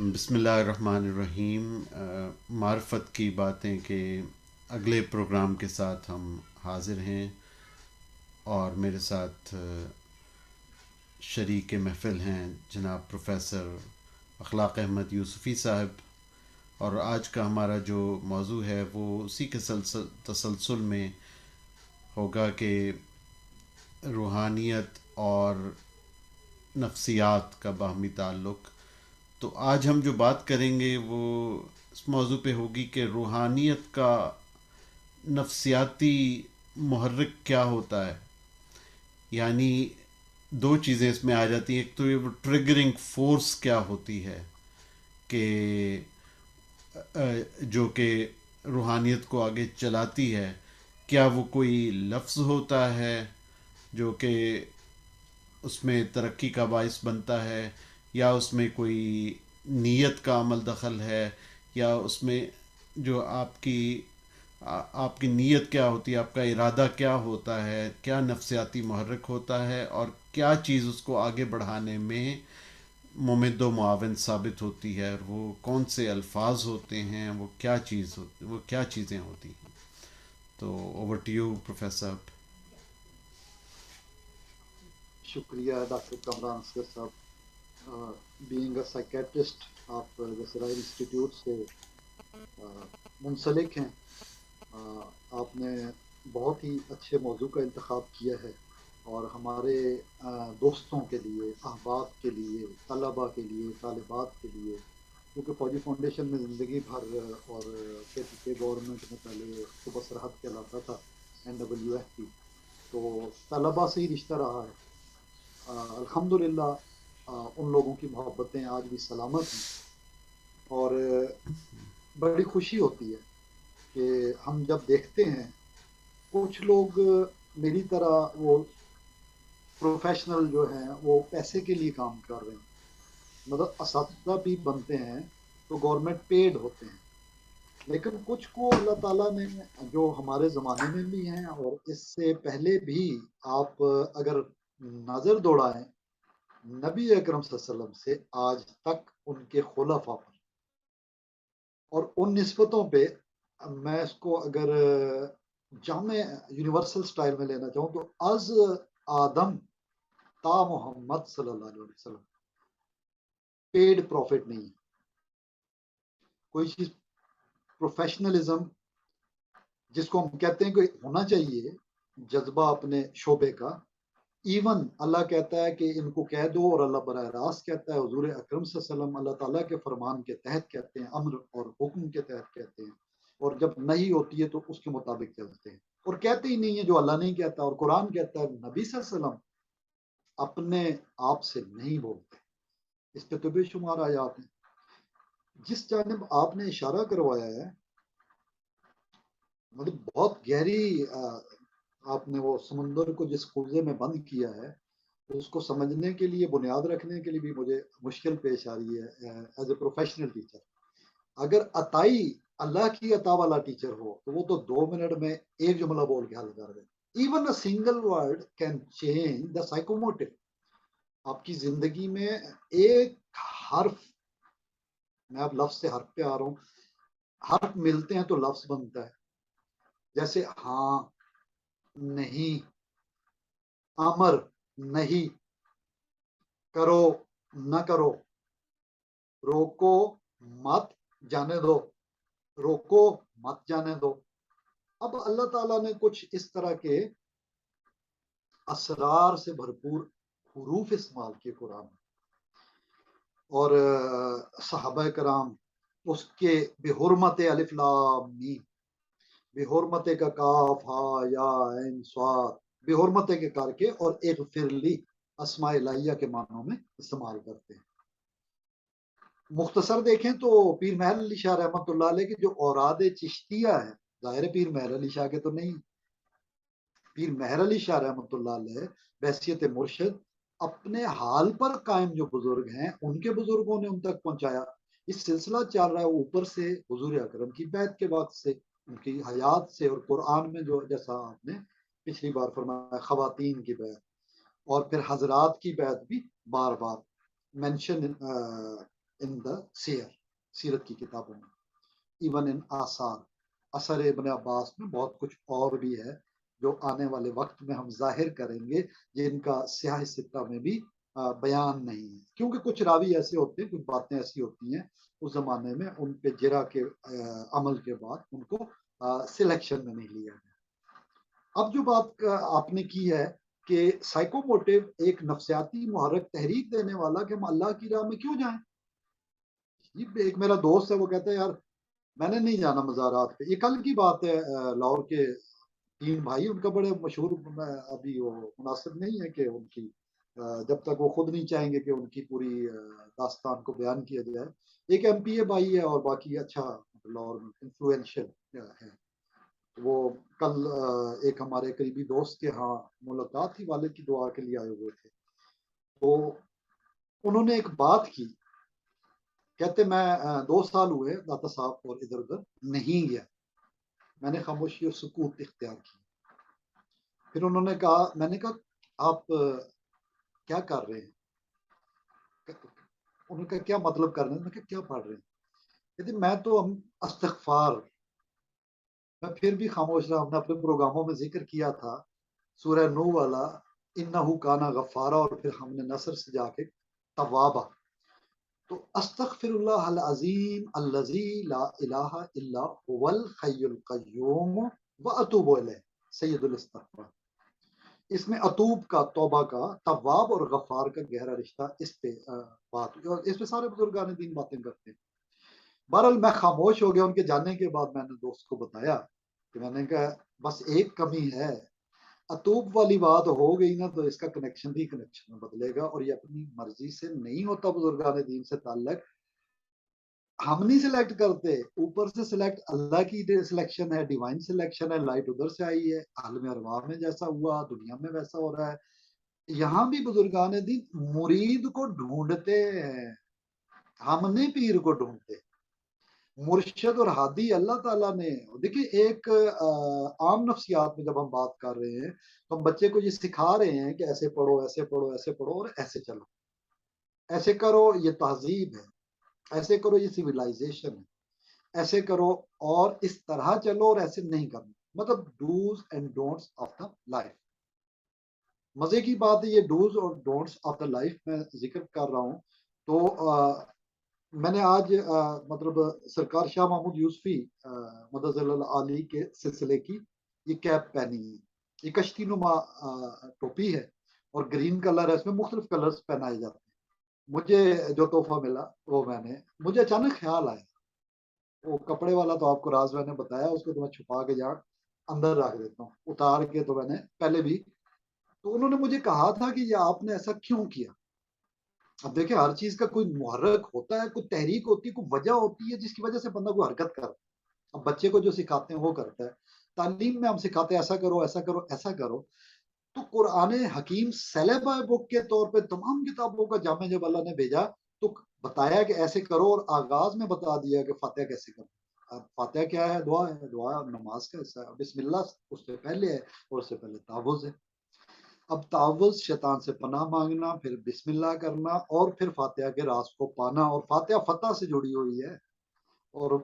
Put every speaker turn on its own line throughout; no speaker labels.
بسم اللہ الرحمن الرحیم۔ معرفت کی باتیں کے اگلے پروگرام کے ساتھ ہم حاضر ہیں، اور میرے ساتھ شریک محفل ہیں جناب پروفیسر اخلاق احمد یوسفی صاحب، اور آج کا ہمارا جو موضوع ہے وہ اسی کے تسلسل میں ہوگا کہ روحانیت اور نفسیات کا باہمی تعلق۔ تو آج ہم جو بات کریں گے وہ اس موضوع پہ ہوگی کہ روحانیت کا نفسیاتی محرک کیا ہوتا ہے۔ یعنی دو چیزیں اس میں آ جاتی ہیں، ایک تو یہ وہ ٹریگرنگ فورس کیا ہوتی ہے کہ جو کہ روحانیت کو آگے چلاتی ہے، کیا وہ کوئی لفظ ہوتا ہے جو کہ اس میں ترقی کا باعث بنتا ہے، یا اس میں کوئی نیت کا عمل دخل ہے، یا اس میں جو آپ کی نیت کیا ہوتی ہے، آپ کا ارادہ کیا ہوتا ہے، کیا نفسیاتی محرک ہوتا ہے، اور کیا چیز اس کو آگے بڑھانے میں ممد و معاون ثابت ہوتی ہے، اور وہ کون سے الفاظ ہوتے ہیں، وہ کیا چیزیں ہوتی ہیں۔ تو اوور ٹو یو پروفیسر۔
شکریہ ڈاکٹر کمران اصغر صاحب۔ بینگ اے سائکیٹرسٹ آپ وسرائل انسٹیٹیوٹ سے منسلک ہیں۔ آپ نے بہت ہی اچھے موضوع کا انتخاب کیا ہے، اور ہمارے دوستوں کے لیے، احباب کے لیے، طلباء کے لیے، طالبات کے لیے، کیونکہ فوجی فاؤنڈیشن میں زندگی بھر اور کے گورنمنٹ میں پہلے صوبہ سرحد کہلاتا تھا NWFP، تو طلباء سے ہی رشتہ رہا ہے۔ الحمدللہ ان لوگوں کی محبتیں آج بھی سلامت ہیں، اور بڑی خوشی ہوتی ہے کہ ہم جب دیکھتے ہیں کچھ لوگ میری طرح وہ پروفیشنل جو ہیں وہ پیسے کے لیے کام کر رہے ہیں، مطلب اساتذہ بھی بنتے ہیں تو گورنمنٹ پیڈ ہوتے ہیں، لیکن کچھ کو اللہ تعالیٰ نے، جو ہمارے زمانے میں بھی ہیں اور اس سے پہلے بھی، آپ اگر نظر دوڑائیں نبی اکرم صلی اللہ علیہ وسلم سے آج تک ان کے خلفاء پر اور ان نسبتوں پہ، میں اس کو اگر جامع یونیورسل سٹائل میں لینا چاہوں تو از آدم تا محمد صلی اللہ علیہ وسلم پیڈ پروفٹ نہیں ہے کوئی چیز۔ پروفیشنلزم جس کو ہم کہتے ہیں کہ ہونا چاہیے جذبہ اپنے شعبے کا، ایون اللہ کہتا ہے کہ ان کو کہہ دو، اور اللہ براہ راست کہتا ہے، حضور اکرم صلی اللہ علیہ وسلم اللہ تعالیٰ کے فرمان کے تحت کہتے ہیں، امر اور حکم کے تحت کہتے ہیں، اور جب نہیں ہوتی ہے تو اس کے مطابق چلتے ہیں، اور کہتے ہی نہیں ہے جو اللہ نہیں کہتا، اور قرآن کہتا ہے نبی صلی اللہ علیہ وسلم اپنے آپ سے نہیں بولتے۔ اس پہ تو بے شمار آیات ہیں۔ جس جانب آپ نے اشارہ کروایا ہے، مطلب بہت گہری، آپ نے وہ سمندر کو جس کوزے میں بند کیا ہے اس کو سمجھنے کے لیے، بنیاد رکھنے کے لیے بھی مجھے مشکل پیش آ رہی ہے ایز اے پروفیشنل ٹیچر۔ اگر عطائی اللہ کی عطا والا ٹیچر ہو تو وہ تو 2 منٹ میں ایک جملہ بول کے حل کر دے۔ Even a single word can change the psychomotor. آپ کی زندگی میں ایک حرف، میں اب لفظ سے حرف پہ آ رہا ہوں، حرف ملتے ہیں تو لفظ بنتا ہے، جیسے ہاں، نہیں، امر، نہیں، کرو، نہ کرو، روکو، مت، جانے دو، روکو، مت جانے دو۔ اب اللہ تعالیٰ نے کچھ اس طرح کے اسرار سے بھرپور حروف استعمال کیے قرآن میں، اور صحابہ کرام اس کے بے حرمت الف لام میم، بے حرمت کا کاف ہا یا عین صاد، بے حرمت کے کر کے اور ایک فرلی اسماء الہیہ کے معنوں میں استعمال کرتے ہیں۔ مختصر دیکھیں تو پیر محر علی شاہ رحمۃ اللہ علیہ کی جو اوراد چشتیہ ہے، ظاہر پیر محر علی شاہ کے تو نہیں، پیر محر علی شاہ رحمۃ اللہ علیہ بحیثیت مرشد اپنے حال پر قائم جو بزرگ ہیں ان کے بزرگوں نے ان تک پہنچایا۔ اس سلسلہ چل رہا ہے اوپر سے حضور اکرم کی بیعت کے وقت سے، ان کی حیات سے، اور قرآن میں جو جیسا آپ نے پچھلی بار فرمایا خواتین کی بیعت، اور پھر حضرات کی بیعت بھی بار بار مینشن ان دا سیر، سیرت کی کتابوں میں، ایون ان آثار، اثر ابن عباس میں بہت کچھ اور بھی ہے جو آنے والے وقت میں ہم ظاہر کریں گے، جن کا سیاہ ستہ میں بھی بیان نہیں ہے، کیونکہ کچھ راوی ایسے ہوتے ہیں، کچھ باتیں ایسی ہوتی ہیں اس زمانے میں ان پہ جرا کے عمل کے بعد ان کو سلیکشن میں نہیں لیا گیا۔ اب جو بات آپ نے کی ہے کہ سائیکو موٹیو ایک نفسیاتی محرک تحریک دینے والا کہ ہم اللہ کی راہ میں کیوں جائیں، ایک میرا دوست ہے وہ کہتا ہے یار میں نے نہیں جانا مزارات پہ، یہ کل کی بات ہے، لاہور کے 3 بھائی ان کا بڑے مشہور، ابھی وہ مناسب نہیں ہے کہ ان کی جب تک وہ خود نہیں چاہیں گے کہ ان کی پوری داستان کو بیان کیا جائے، ایک ایم پی اے بھائی ہے اور باقی اچھا لاہور میں انفلوئنشل ہے، وہ کل ایک ہمارے قریبی دوست کے ہاں ملاقات تھی، والد کی دعا کے لیے آئے ہوئے تھے، تو انہوں نے ایک بات کی، کہتے میں 2 سال ہوئے داتا صاحب اور ادھر ادھر نہیں گیا، میں نے خاموشی اور سکوت اختیار کی، پھر انہوں نے کہا، میں نے کہا آپ کیا کر رہے ہیں، انہوں نے کہا کیا مطلب کر رہے ہیں، میں کہا کیا پڑھ رہے ہیں، کہتے میں تو استغفار، میں پھر بھی خاموش رہا، ہم نے اپنے پروگراموں میں ذکر کیا تھا سورہ نو والا انہو کانا غفارا، اور پھر ہم نے نصر سے جا کے توابا، تو استغفر اللہ العظیم الذی لا الہ الا هو الحی القیوم واتوب الیہ، سید الاستغفار، اس میں اتوب کا، توبہ کا، تواب اور غفار کا گہرا رشتہ اس پہ بات ہوئی، اور اس پہ سارے بزرگان دین باتیں کرتے ہیں۔ بہرحال میں خاموش ہو گیا، ان کے جانے کے بعد میں نے دوست کو بتایا کہ میں نے کہا بس ایک کمی ہے، اتوب والی بات ہو گئی نا تو اس کا کنیکشن بھی کنیکشن میں بدلے گا، اور یہ اپنی مرضی سے نہیں ہوتا، بزرگان دین سے تعلق ہم نہیں سلیکٹ کرتے، اوپر سے سلیکٹ اللہ کی سلیکشن ہے، ڈیوائن سلیکشن ہے، لائٹ ادھر سے آئی ہے، عالم ارواح میں جیسا ہوا دنیا میں ویسا ہو رہا ہے، یہاں بھی بزرگان دین مرید کو ڈھونڈتے ہیں، ہم نہیں پیر کو ڈھونڈتے، مرشد اور ہادی اللہ تعالیٰ نے، دیکھیے ایک عام نفسیات میں جب ہم بات کر رہے ہیں تو ہم بچے کو یہ سکھا رہے ہیں کہ ایسے پڑھو ایسے پڑھو ایسے پڑھو اور ایسے چلو، ایسے کرو یہ تہذیب ہے، ایسے کرو یہ سویلائزیشن ہے، ایسے کرو اور اس طرح چلو اور ایسے نہیں کرنا، مطلب dos and don'ts of the life. مزے کی بات ہے یہ ڈوز اور ڈونٹس آف دا لائف میں ذکر کر رہا ہوں، تو میں نے آج مطلب سرکار شاہ محمود یوسفی مدظ علی کے سلسلے کی یہ کیپ پہنی ہے، یہ کشتی نما ٹوپی ہے اور گرین کلر ہے، اس میں مختلف کلرز پہنائے جاتے ہیں، مجھے جو تحفہ ملا وہ مجھے اچانک خیال آیا، وہ کپڑے والا تو آپ کو راز میں نے بتایا، اس کو تو میں چھپا کے جہاں اندر رکھ دیتا ہوں، اتار کے تو میں نے پہلے بھی، تو انہوں نے مجھے کہا تھا کہ یہ آپ نے ایسا کیوں کیا، اب دیکھیں ہر چیز کا کوئی محرک ہوتا ہے، کوئی تحریک ہوتی ہے، کوئی وجہ ہوتی ہے جس کی وجہ سے بندہ کوئی حرکت کرتا ہے، اب بچے کو جو سکھاتے ہیں وہ کرتا ہے، تعلیم میں ہم سکھاتے ہیں ایسا کرو ایسا کرو ایسا کرو، تو قرآن حکیم سیلیبا بک کے طور پہ تمام کتابوں کا جامع جب اللہ نے بھیجا تو بتایا کہ ایسے کرو، اور آغاز میں بتا دیا کہ فاتحہ کیسے کرو، اب فاتحہ کیا ہے، دعا ہے، دعا نماز کا حصہ ہے، بسم اللہ اس سے پہلے ہے اور اس سے پہلے تعوذ ہے، اب تعوذ شیطان سے پناہ مانگنا، پھر بسم اللہ کرنا، اور پھر فاتحہ کے راز کو پانا، اور فاتحہ فتح سے جڑی ہوئی ہے، اور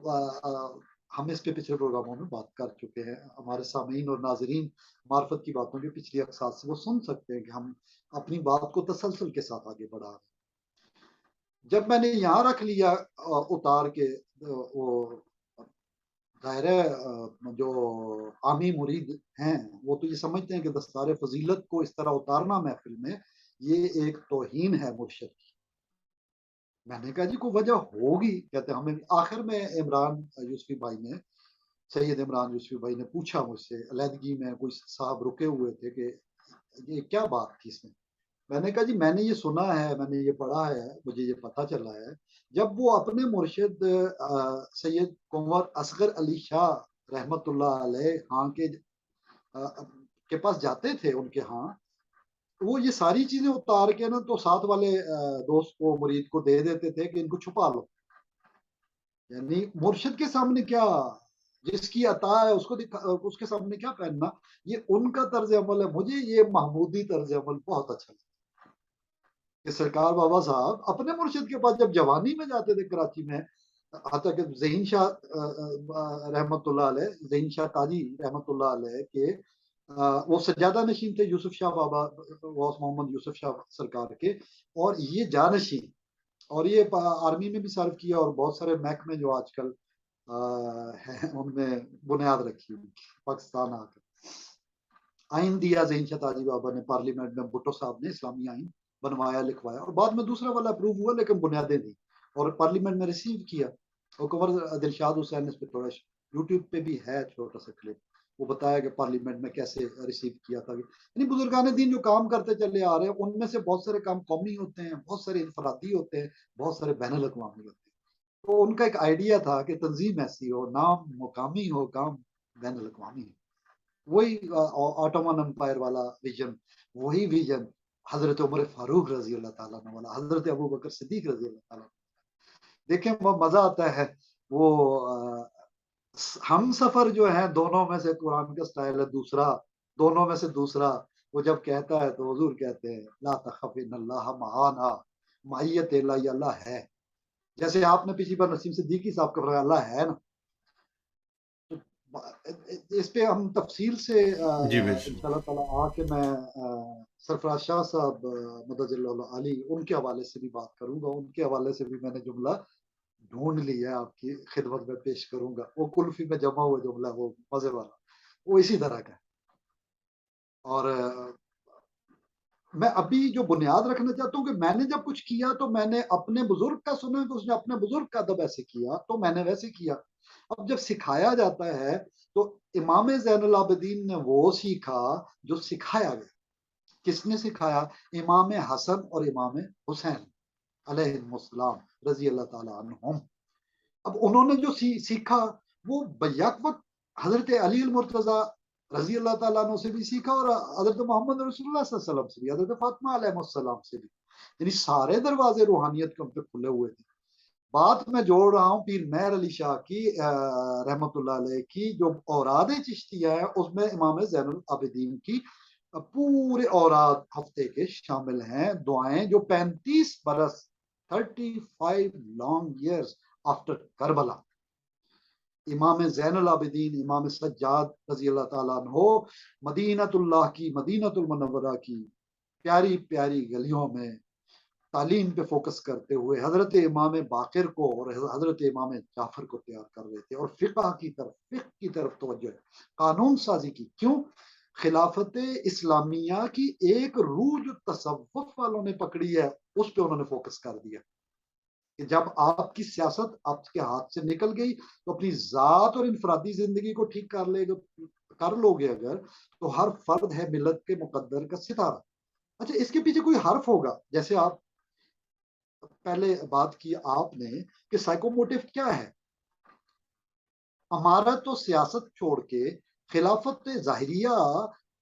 ہم اس پہ پچھلے پروگراموں میں بات کر چکے ہیں، ہمارے سامعین اور ناظرین معرفت کی باتوں کی پچھلی اقساط سے وہ سن سکتے ہیں کہ ہم اپنی بات کو تسلسل کے ساتھ آگے بڑھا رہے ہیں۔ جب میں نے یہاں رکھ لیا اتار کے، وہ ظاہر ہے جو عامی مرید ہیں وہ تو یہ سمجھتے ہیں کہ دستار فضیلت کو اس طرح اتارنا محفل میں یہ ایک توہین ہے مرشد کی، میں نے کہا جی کوئی وجہ ہوگی، کہتے ہمیں آخر میں عمران یوسفی بھائی نے، سید عمران یوسفی بھائی نے پوچھا مجھ سے علیحدگی میں، کوئی صاحب رکے ہوئے تھے کہ یہ کیا بات تھی اس میں نے کہا جی میں نے یہ سنا ہے، میں نے یہ پڑھا ہے، مجھے یہ پتہ چلا ہے، جب وہ اپنے مرشد سید کنور اصغر علی شاہ رحمت اللہ علیہ ہاں کے پاس جاتے تھے ان کے ہاں، وہ یہ ساری چیزیں اتار کے نا تو ساتھ والے دوست کو مرید کو دے دیتے تھے کہ ان کو چھپا لو، یعنی مرشد کے سامنے کیا، جس کی عطا ہے اس کو اس کے سامنے کیا پہننا، یہ ان کا طرز عمل ہے، مجھے یہ محمودی طرز عمل بہت اچھا لگتا کہ سرکار بابا صاحب اپنے مرشد کے پاس جب جوانی میں جاتے تھے کراچی میں، حتیٰ کہ ذہین شاہ رحمۃ اللہ علیہ، ذہین شاہ قاضی رحمۃ اللہ علیہ کے وہ سجادہ نشین تھے یوسف شاہ بابا، غوث محمد یوسف شاہ سرکار کے، اور یہ جانشین، اور یہ آرمی میں بھی سرو کیا، اور بہت سارے محکمے جو آج کل ہیں ان میں بنیاد رکھی ہوئی پاکستان آ کر۔ آئین دیا ذہین شاہ تاجی بابا نے پارلیمنٹ میں، بھٹو صاحب نے اسلامی آئین بنوایا، لکھوایا، اور بعد میں دوسرا والا اپروو ہوا لیکن بنیادیں دی، اور پارلیمنٹ میں ریسیو کیا۔ اور قمر دلشاد حسین نے اس پہ تھوڑا یوٹیوب پہ بھی ہے چھوٹا سا کلپ، وہ بتایا کہ پارلیمنٹ میں کیسے ریسیو کیا تھا۔ یعنی بزرگان دین جو کام کرتے چلے آ رہے ہیں ان میں سے بہت سارے کام قومی ہوتے ہیں، بہت سارے انفرادی ہوتے ہیں، بہت سارے بین الاقوامی ہوتے ہیں۔ تو ان کا ایک آئیڈیا تھا کہ تنظیم ایسی ہو، نام مقامی ہو، کام بین الاقوامی ہو۔ وہی آٹومن امپائر والا ویژن، وہی ویژن حضرت عمر فاروق رضی اللہ تعالیٰ عنہ والا، حضرت ابو بکر صدیق رضی اللہ تعالیٰ عنہ۔ دیکھیں وہ مزہ آتا ہے، وہ ہم سفر جو ہے دونوں میں سے قرآن کا سٹائل ہے دوسرا، دونوں میں سے دوسرا، وہ جب کہتا ہے تو حضور کہتے ہیں لا تخف ان اللہ معانا، معیت اللہ، اللہ ہے۔ جیسے آپ نے پچھلی بار نسیم صدیقی صاحب کا فرمایا اللہ ہے نا، اس پہ ہم تفصیل سے
جی بے
ان
شک۔
شاء اللہ تعالیٰ آ کے میں سرفراز شاہ صاحب مدد اللہ علی ان کے حوالے سے بھی بات کروں گا، ان کے حوالے سے بھی میں نے جملہ ڈھونڈ لیا ہے، آپ کی خدمت میں پیش کروں گا۔ وہ کلفی میں جمع ہوا جملہ، وہ مزے والا، وہ اسی طرح کا ہے۔ اور میں ابھی جو بنیاد رکھنا چاہتا ہوں کہ میں نے جب کچھ کیا تو میں نے اپنے بزرگ کا سنا کہ اس نے اپنے بزرگ کا ادب ایسے کیا تو میں نے ویسے کیا۔ اب جب سکھایا جاتا ہے تو امام زین العابدین نے وہ سیکھا جو سکھایا گیا۔ کس نے سکھایا؟ امام حسن اور امام حسین علیہ السلام رضی اللہ تعالیٰ عنہم۔ اب انہوں نے جو سیکھا وہ بیک وقت حضرت علی المرتضیٰ رضی اللہ تعالیٰ عنہ سے بھی سیکھا، اور حضرت محمد رسول اللہ صلی اللہ علیہ وسلم سے بھی، حضرت فاطمہ علیہ السلام سے بھی۔ یعنی سارے دروازے روحانیت کے ان پہ کھلے ہوئے تھے۔ بات میں جوڑ رہا ہوں پیر مہر علی شاہ کی رحمت اللہ علیہ کی جو اوراد چشتیہ ہے، اس میں امام زین العابدین کی پورے اوراد ہفتے کے شامل ہیں، دعائیں جو 35 برس 35 لانگ ایئرز آفٹر کربلا، امام زین العابدین امام سجاد رضی اللہ تعالیٰ عنہ مدینۃ اللہ کی، مدینۃ المنورہ کی پیاری پیاری گلیوں میں تعلیم پہ فوکس کرتے ہوئے حضرت امام باقر کو اور حضرت امام جعفر کو تیار کر رہے تھے، اور فقہ کی طرف توجہ ہے، قانون سازی کی۔ کیوں؟ خلافت اسلامیہ کی ایک روح جو تصوف والوں نے پکڑی ہے اس پہ انہوں نے فوکس کر دیا کہ جب آپ کی سیاست آپ کے ہاتھ سے نکل گئی تو اپنی ذات اور انفرادی زندگی کو ٹھیک کر لو گے اگر، تو ہر فرد ہے ملت کے مقدر کا ستارہ۔ اچھا اس کے پیچھے کوئی حرف ہوگا، جیسے آپ پہلے بات کی آپ نے کہ سائیکو موٹیو کیا ہے؟ ہمارا تو سیاست چھوڑ کے خلافت ظاہریہ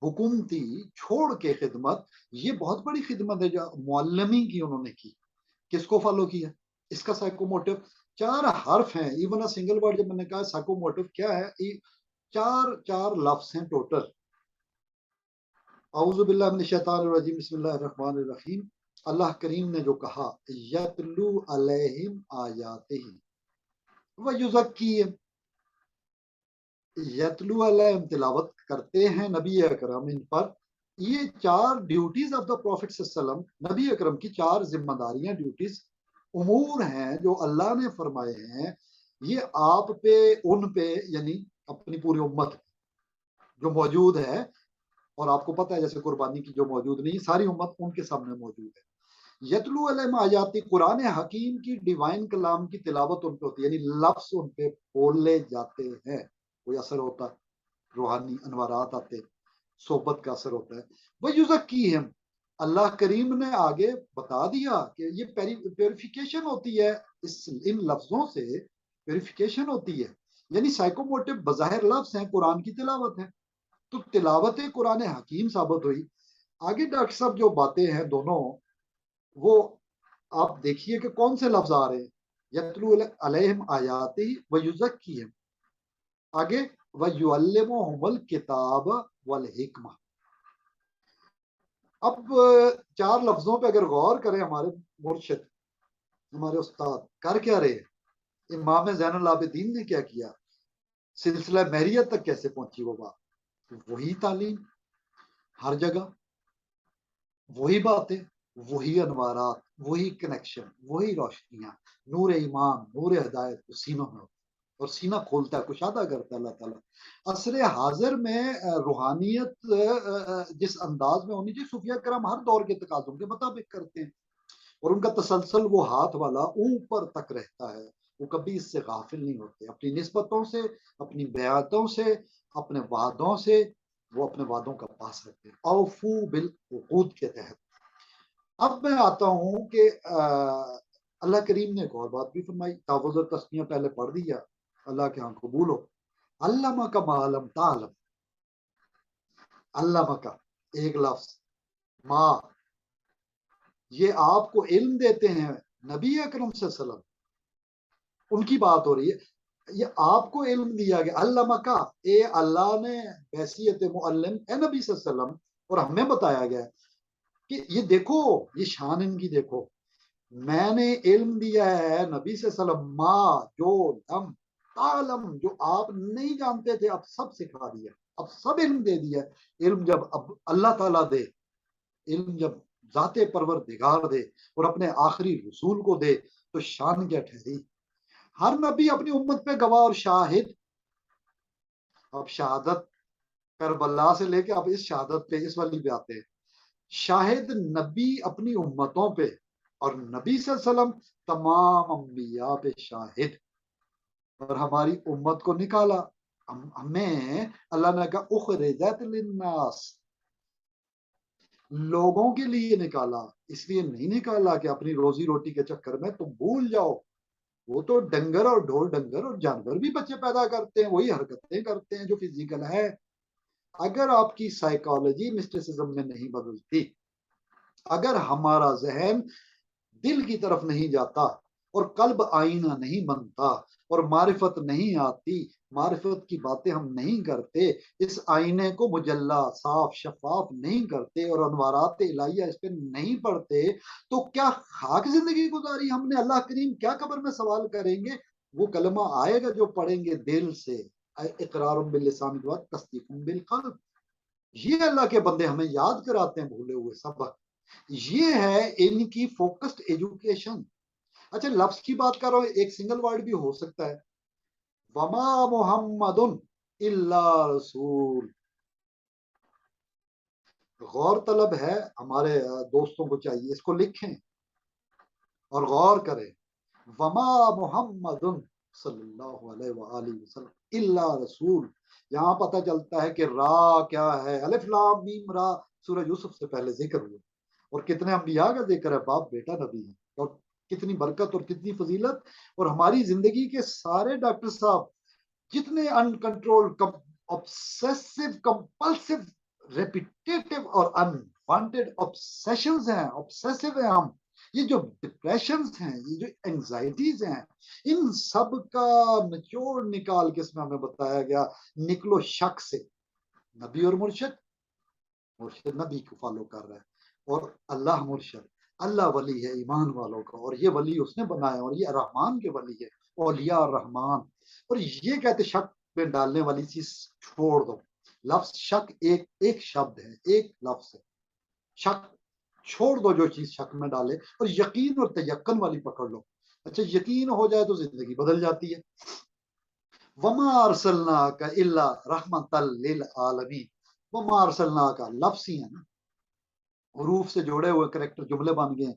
حکومتی چھوڑ کے خدمت، یہ بہت بڑی خدمت ہے جو معلمی کی انہوں نے کی۔ کس کو فالو کیا؟ اس کا سائیکو موٹیو 4 حرف ہیں، ایون سنگل ورڈ جب میں نے کہا سائیکو موٹیو کیا ہے، 4 لفظ ہیں ٹوٹل۔ اعوذ باللہ من الشیطان الرجیم، بسم اللہ الرحمن الرحیم۔ اللہ کریم نے جو کہا یتلو علیہم آیاتہ ویزکیہم، یتلو علیہم تلاوت کرتے ہیں نبی اکرم ان پر۔ یہ 4 ڈیوٹیز آف دا پروفٹ صلی اللہ علیہ وسلم، نبی اکرم کی 4 ذمہ داریاں، ڈیوٹیز، امور ہیں جو اللہ نے فرمائے ہیں، یہ آپ پہ، ان پہ، یعنی اپنی پوری امت جو موجود ہے۔ اور آپ کو پتہ ہے جیسے قربانی کی جو موجود نہیں، ساری امت ان کے سامنے موجود ہے۔ یتلو علیہم آیاتی، قرآن حکیم کی ڈیوائن کلام کی تلاوت ان پہ ہوتی ہے، یعنی لفظ ان پہ بولے جاتے ہیں، کوئی اثر ہوتا ہے، روحانی انوارات آتے، صحبت کا اثر ہوتا ہے۔ وَيُزَكِّيهِمْ، اللہ کریم نے آگے بتا دیا کہ یہ پیوریفیکیشن ہوتی ہے، ان لفظوں سے پیوریفیکیشن ہوتی ہے۔ یعنی سائیکو موٹیو بظاہر لفظ ہیں، قرآن کی تلاوت ہے، تو تلاوت قرآن حکیم ثابت ہوئی۔ آگے ڈاکٹر صاحب جو باتیں ہیں دونوں، وہ آپ دیکھیے کہ کون سے لفظ آ رہے ہیں، یتلو علیہم آیاتہ ویزکیہم، آگے وَيُعَلِّمُهُمُ الْكِتَابَ وَالْحِکْمَةَ۔ اب چار لفظوں پہ اگر غور کریں، ہمارے مرشد، ہمارے استاد کر کیا رہے، امام زین العابدین نے کیا کیا، سلسلہ مہریت تک کیسے پہنچی وہ بات، وہی تعلیم ہر جگہ، وہی باتیں، وہی انوارات، وہی کنیکشن، وہی روشنیاں، نور ایمان، نور ہدایت کو سینوں میں ہوتا ہے، اور سینہ کھولتا ہے، کشادہ کرتا ہے اللہ تعالیٰ۔ عصر حاضر میں روحانیت جس انداز میں ہونی چاہیے، صوفیہ کرام ہر دور کے تقاضوں کے مطابق کرتے ہیں، اور ان کا تسلسل وہ ہاتھ والا اوپر تک رہتا ہے، وہ کبھی اس سے غافل نہیں ہوتے، اپنی نسبتوں سے، اپنی بیعتوں سے، اپنے وعدوں سے، وہ اپنے وعدوں کا پاس رکھتے ہیں، اوفو بالعقود کے تحت۔ اب میں آتا ہوں کہ اللہ کریم نے ایک اور بات بھی فرمائی، تعوذ اور تسمیہ پہلے پڑھ دیا، اللہ کے ہاں قبول ہو، علامہ کا معلم تعلم، علامہ کا ایک لفظ، ماں، یہ آپ کو علم دیتے ہیں نبی اکرم صلی اللہ علیہ وسلم، ان کی بات ہو رہی ہے، یہ آپ کو علم دیا گیا، علامہ کا، اے اللہ نے بحیثیت معلم اے نبی صلی اللہ علیہ وسلم، اور ہمیں بتایا گیا کہ یہ دیکھو، یہ شان ان کی دیکھو، میں نے علم دیا ہے نبی صلی اللہ علیہ وسلم، ماں جو لم تعلم، جو آپ نہیں جانتے تھے، اب سب سکھا دیا، اب سب علم دے دیا۔ علم جب اب اللہ تعالیٰ دے، علم جب ذات پروردگار دے اور اپنے آخری رسول کو دے، تو شان کیا ٹھہری۔ ہر نبی اپنی امت پہ گواہ اور شاہد، اب شہادت کربلا سے لے کے اب اس شہادت پہ، اس والی پہ آتے ہیں، شاہد نبی اپنی امتوں پہ، اور نبی صلی اللہ علیہ وسلم تمام انبیاء پہ شاہد، اور ہماری امت کو نکالا، ہمیں اللہ نے کہا اخرجت للناس، لوگوں کے لیے نکالا، اس لیے نہیں نکالا کہ اپنی روزی روٹی کے چکر میں تم بھول جاؤ، وہ تو ڈنگر اور ڈھول ڈنگر اور جانور بھی بچے پیدا کرتے ہیں، وہی حرکتیں کرتے ہیں جو فزیکل ہے۔ اگر آپ کی سائیکالوجی مسٹیسزم میں نہیں بدلتی، اگر ہمارا ذہن دل کی طرف نہیں جاتا، اور قلب آئینہ نہیں بنتا، اور معرفت نہیں آتی، معرفت کی باتیں ہم نہیں کرتے، اس آئینے کو مجلہ صاف شفاف نہیں کرتے، اور انوارات الہیہ اس پہ نہیں پڑتے، تو کیا خاک زندگی گزاری ہم نے؟ اللہ کریم کیا قبر میں سوال کریں گے؟ وہ کلمہ آئے گا جو پڑھیں گے دل سے، اقرار باللسان و تصدیق بالقلب، یہ اللہ کے بندے ہمیں یاد کراتے ہیں بھولے ہوئے سبق، یہ ہے ان کی فوکسڈ ایجوکیشن۔ اچھا لفظ کی بات کر رہا ہوں، ایک سنگل ورڈ بھی ہو سکتا ہے، وما محمد الا رسول، غور طلب ہے، ہمارے دوستوں کو چاہیے اس کو لکھیں اور غور کریں، وما محمد صلی اللہ علیہ وآلہ وسلم الا رسول، یہاں پتہ چلتا ہے کہ را کیا ہے، الف لام میم را سورہ یوسف سے پہلے ذکر ہوا، اور کتنے انبیاء کا ذکر ہے، باپ بیٹا نبی ہے، اور کتنی برکت اور کتنی فضیلت، اور ہماری زندگی کے سارے ڈاکٹر صاحب جتنے انکنٹرول obsessive compulsive repetitive اور unwanted obsessions ہیں، obsessive ہیں ہم، یہ جو ڈپریشنز ہیں، یہ جو انگزائٹیز ہیں، ان سب کا نچوڑ نکال کے اس میں ہمیں بتایا گیا، نکلو شک سے، نبی اور مرشد، مرشد نبی کو فالو کر رہا ہے، اور اللہ مرشد، اللہ ولی ہے ایمان والوں کا، اور یہ ولی اس نے بنایا، اور یہ رحمان کے ولی ہے، اولیاء الرحمان، اور یہ کہتے شک میں ڈالنے والی چیز چھوڑ دو، لفظ شک ایک ایک شبد ہے، ایک لفظ ہے، شک چھوڑ دو جو چیز شک میں ڈالے، اور یقین اور تیقن والی پکڑ لو، اچھا یقین ہو جائے تو زندگی بدل جاتی ہے۔ وما ارسلناک الا رحمت للعالمین، وما ارسلناک لفظ ہی ہے نا، حروف سے جوڑے ہوئے کریکٹر جملے بن گئے،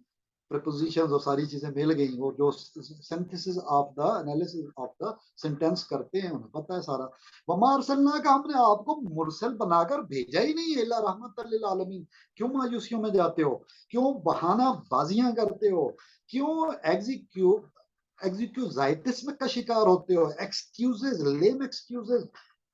پریپوزیشنز اور ساری چیزیں مل گئیں، اور جو synthesis of the analysis of the sentence کرتے ہیں انہیں پتہ ہے سارا۔ وما ارسلنا کا، ہم نے آپ کو مرسل بنا کر بھیجا ہی نہیں ہے، الا رحمت للعالمین، کیوں مایوسیوں میں جاتے ہو، کیوں بہانہ بازیاں کرتے ہو، کیوں ایگزیکیوزائٹس میں کا شکار ہوتے ہو، ایکسکیوزز، لیم ایکسکیوزز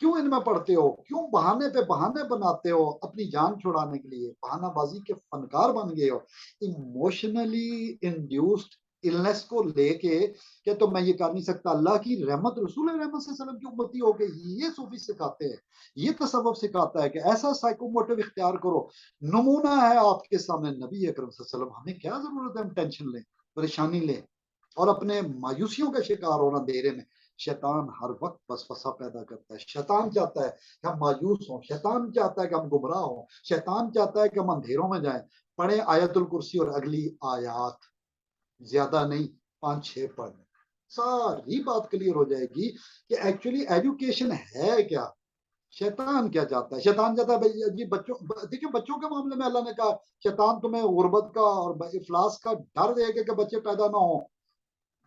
کیوں ان میں پڑھتے ہو، کیوں بہانے پہ بہانے بناتے ہو اپنی جان چھڑانے کے لیے، بہانہ بازی کے فنکار بن گئے ہو، ایموشنلی انڈیوسڈ النس کو لے کے کہ تو میں یہ کر نہیں سکتا. اللہ کی رحمت، رسول رحمت صلی اللہ علیہ وسلم کی امتی ہو کے یہ صوفی سکھاتے ہیں، یہ تصوف سکھاتا ہے کہ ایسا سائیکو موٹو اختیار کرو. نمونہ ہے آپ کے سامنے نبی اکرم صلی اللہ علیہ وسلم. ہمیں کیا ضرورت ہے ہم ٹینشن لیں، پریشانی لیں اور اپنے مایوسیوں کا شکار ہونا اندھیرے میں. شیطان ہر وقت وسوسہ پیدا کرتا ہے. شیطان چاہتا ہے کہ ہم مایوس ہوں، شیطان چاہتا ہے کہ ہم گمراہ ہوں، شیطان چاہتا ہے کہ ہم اندھیروں میں جائیں. پڑھیں آیت الکرسی اور اگلی آیات، زیادہ نہیں 5-6 پڑھ لیں، ساری بات کلیئر ہو جائے گی کہ ایکچولی ایجوکیشن ہے کیا. شیطان کیا چاہتا ہے؟ شیطان چاہتا ہے جی بچوں، دیکھیں بچوں کے معاملے میں اللہ نے کہا شیطان تمہیں غربت کا اور افلاس کا ڈر دے گا کہ بچے پیدا نہ ہوں.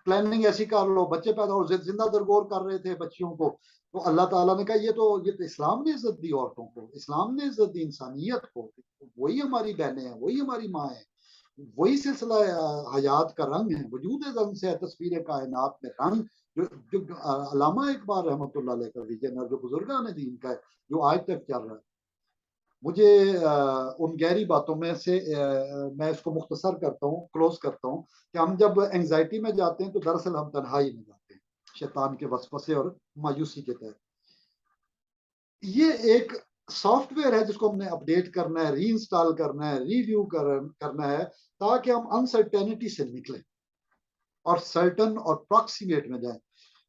پلاننگ ایسی کر لو بچے پیدا ہو. زندہ درگور کر رہے تھے بچیوں کو. تو اللہ تعالیٰ نے کہا یہ تو اسلام نے عزت دی عورتوں کو، اسلام نے عزت دی انسانیت کو. وہی ہماری بہنیں ہیں، وہی ہماری ماں ہیں، وہی سلسلہ حیات کا رنگ ہے. وجود زن سے ہے تصویر کائنات میں رنگ جو علامہ اقبال رحمۃ اللہ علیہ کا ویژن ہے، جو بزرگان دین کا ہے، جو آج تک چل رہا ہے. مجھے ان گہری باتوں میں سے میں اس کو مختصر کرتا ہوں، کلوز کرتا ہوں کہ ہم جب انگزائٹی میں جاتے ہیں تو دراصل ہم تنہائی میں جاتے ہیں شیطان کے وسوسے اور مایوسی کے تحت. یہ ایک سافٹ ویئر ہے جس کو ہم نے اپڈیٹ کرنا ہے، ری انسٹال کرنا ہے، ریویو کرنا ہے تاکہ ہم انسرٹینٹی سے نکلیں اور سرٹن اور پراکسیمیٹ میں جائیں.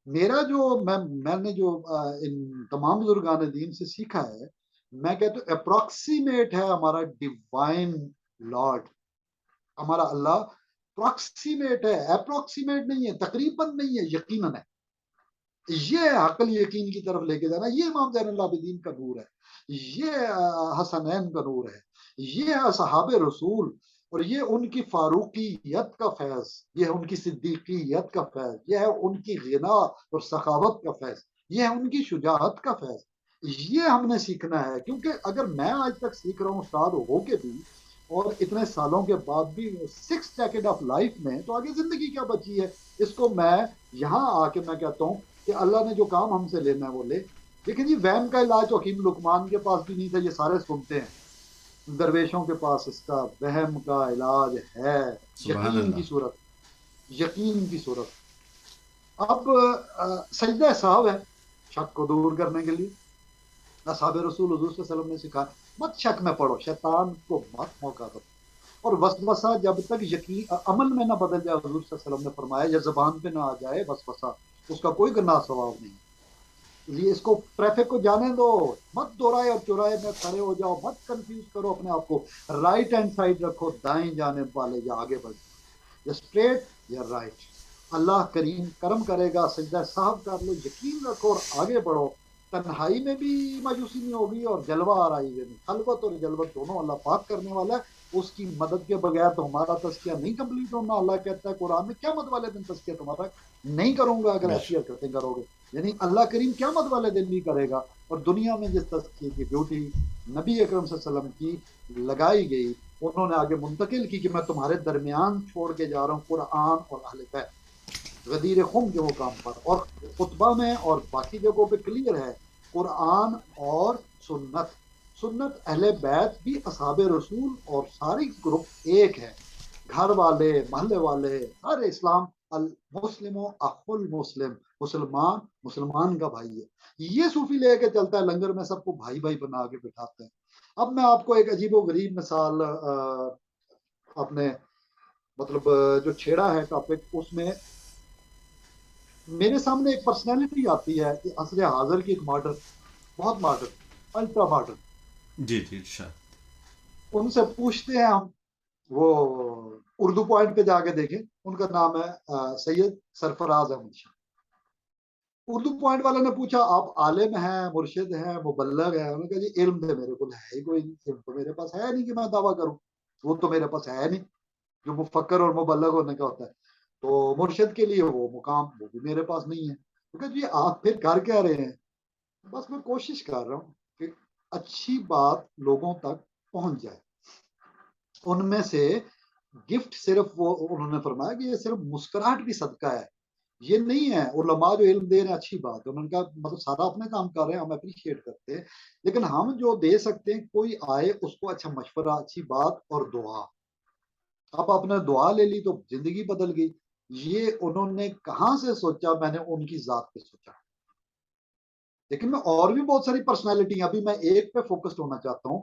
میرا جو میں نے جو ان تمام بزرگان دین سے سیکھا ہے، میں کہتا ہوں اپروکسیمیٹ ہے ہمارا ڈیوائن لارڈ. ہمارا اللہ پراکسیمیٹ ہے، اپروکسیمیٹ نہیں ہے، تقریباً نہیں ہے، یقیناً ہے. یہ عقل یقین کی طرف لے کے جانا، یہ امام زین العابدین کا نور ہے، یہ حسنین کا نور ہے، یہ اصحاب رسول، اور یہ ان کی فاروقیت کا فیض، یہ ہے ان کی صدیقیت کا فیض، یہ ہے ان کی غنا اور سخاوت کا فیض، یہ ہے ان کی شجاعت کا فیض. یہ ہم نے سیکھنا ہے. کیونکہ اگر میں آج تک سیکھ رہا ہوں استاد ہو کے بھی اور اتنے سالوں کے بعد بھی 6 ڈیکیڈ آف لائف میں، تو آگے زندگی کیا بچی ہے. اس کو میں یہاں آ کے میں کہتا ہوں کہ اللہ نے جو کام ہم سے لینا ہے وہ لے. لیکن جی وہم کا علاج تو حکیم لقمان کے پاس بھی نہیں تھا، یہ سارے سنتے ہیں. درویشوں کے پاس اس کا وہم کا علاج ہے،
سبحان
یقین کی
اللہ.
صورت، یقین کی صورت. اب سجدہ صاحب ہے شک کو دور کرنے کے لیے. اصحاب رسول حضور صلی اللہ علیہ وسلم نے سکھا مت شک میں پڑھو، شیطان کو مت موقع دو. اور وسوسہ جب تک یقین عمل میں نہ بدل جائے، حضور صلی اللہ علیہ وسلم نے فرمایا یا زبان پہ نہ آ جائے وسوسہ، اس کا کوئی گناہ ثواب نہیں. یہ اس کو ٹریفک کو جانے دو، مت دورائے اور چورائے میں کھڑے ہو جاؤ، مت کنفیوز کرو اپنے آپ کو. رائٹ ہینڈ سائڈ رکھو، دائیں جانب والے، یا آگے بڑھ جاؤ، یا اسٹریٹ یا رائٹ. اللہ کریم کرم کرے گا. سجدہ صاحب کر لو، یقین رکھو اور آگے بڑھو. تنہائی میں بھی مایوسی نہیں ہوگی اور جلوہ آرائی میں بھی. خلوت اور جلوت دونوں اللہ پاک کرنے والا ہے. اس کی مدد کے بغیر تو ہمارا تزکیہ نہیں کمپلیٹ ہونا. اللہ کہتا ہے قرآن میں قیامت والے دن تزکیہ تمہارا نہیں کروں گا اگر
بے
ایسی
شک.
حرکتیں کرو گے. یعنی اللہ کریم قیامت والے دن بھی کرے گا. اور دنیا میں جس تزکیے کی ڈیوٹی نبی اکرم صلی اللہ علیہ وسلم کی لگائی گئی، انہوں نے آگے منتقل کی کہ میں تمہارے درمیان چھوڑ کے جا رہا ہوں قرآن اور اہل بیت، غدیر خم کے مقام پر. اور خطبہ میں اور باقی جگہوں پہ کلیئر ہے قرآن اور سنت. سنت اہل بیت بھی اصحاب رسول اور ساری گروپ ایک ہے. گھر والے، محلے والے، سارے اسلام. المسلم اخو المسلم، مسلمان مسلمان کا بھائی ہے. یہ صوفی لے کے چلتا ہے، لنگر میں سب کو بھائی بھائی بنا کے بٹھاتے ہیں. اب میں آپ کو ایک عجیب و غریب مثال اپنے مطلب جو چھیڑا ہے ٹاپک، اس میں میرے سامنے ایک پرسنالٹی آتی ہے کہ عصر حاضر کی ایک ماڈرن، بہت ماڈرن، الٹرا ماڈرن.
جی جی ارشاد.
ان سے پوچھتے ہیں ہم، وہ اردو پوائنٹ پہ جا کے دیکھیں، ان کا نام ہے سید سرفراز احمد شاہ. اردو پوائنٹ والے نے پوچھا آپ عالم ہیں، مرشد ہیں، مبلغ ہیں؟ انہوں نے کہا جی علم تو میرے کو ہے ہی کوئی نہیں، علم تو میرے پاس ہے نہیں کہ میں دعویٰ کروں، وہ تو میرے پاس ہے نہیں جو مفکر اور مبلغ ہونے کا ہوتا ہے. تو مرشد کے لیے وہ مقام وہ بھی میرے پاس نہیں ہے. تو کہ جی آپ پھر کر کیا رہے ہیں؟ بس میں کوشش کر رہا ہوں کہ اچھی بات لوگوں تک پہنچ جائے. ان میں سے گفٹ صرف وہ انہوں نے فرمایا کہ یہ صرف مسکراہٹ بھی صدقہ ہے. یہ نہیں ہے علماء جو علم دے رہے ہیں اچھی بات ہے، انہوں نے کہا مطلب سارا اپنے کام کر رہے ہیں، ہم اپریشیٹ کرتے ہیں، لیکن ہم جو دے سکتے ہیں کوئی آئے اس کو اچھا مشورہ، اچھی بات اور دعا. آپ نے دعا لے لی تو زندگی بدل گئی. یہ انہوں نے کہاں سے سوچا؟ میں نے ان کی ذات پہ سوچا. لیکن میں اور بھی بہت ساری پرسنالٹی، ابھی میں ایک پہ فوکسڈ ہونا چاہتا ہوں.